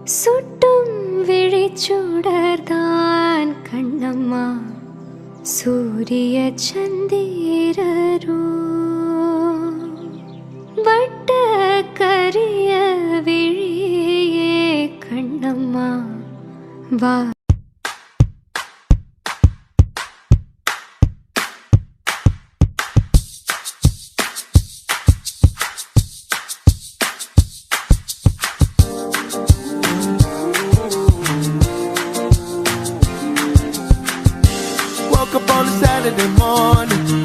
சுட்டும் விழிச்சுடர்தான் கண்ணம்மா சூரிய சந்திரரோ வட்ட கரிய விழியே கண்ணம்மா வா Woke up on a Saturday morning.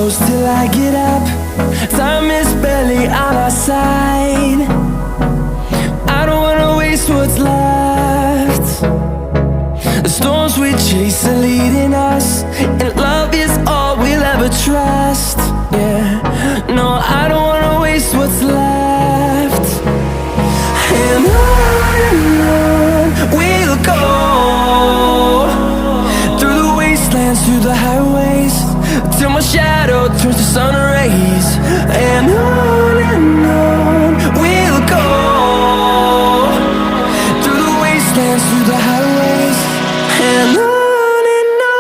close till I get up. Time is barely on our side. I don't wanna waste what's left. The storms we chase are leading us, and love is all we'll ever trust. Yeah, no, I don't wanna waste what's left. And on we'll go, through the wastelands, through the highways, till my shadow turns to sun rays. And on we'll go, through the wastelands, through the highways, and on we'll go.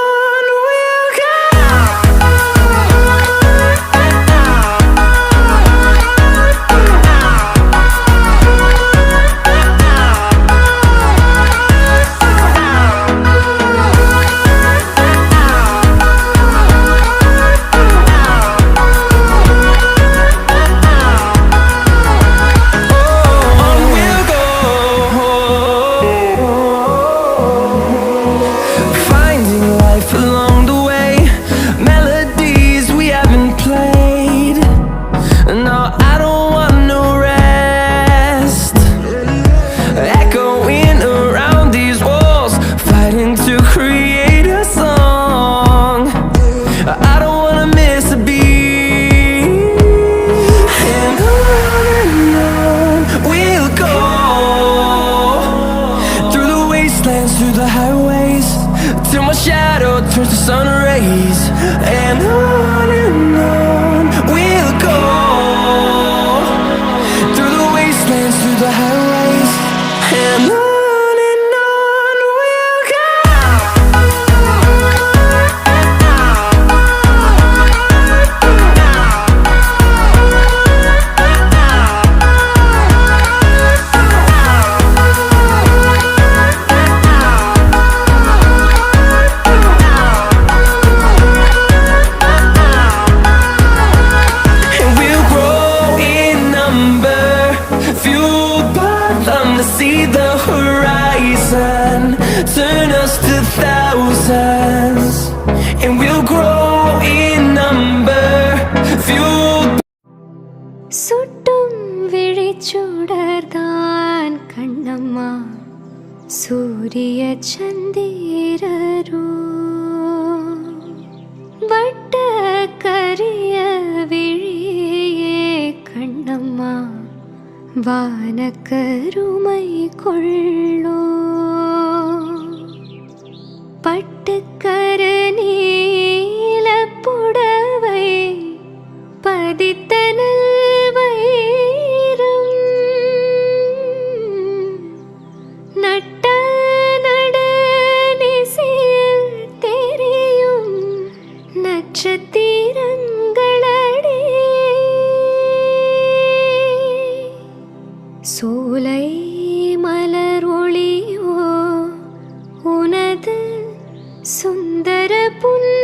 Through the highways, till my shadow turns to sun rays. And on we'll go, through the wastelands, through the highways, and on we'll go. See the horizon, turn us to thousands, and we'll grow in number, fueled. சுட்டும் விழிச்சுடர்தான் கண்ணம்மா சூரிய சந்திரரோ வட்ட கரிய விழியே கண்ணம்மா வானக்கருமை கொள்ளோ.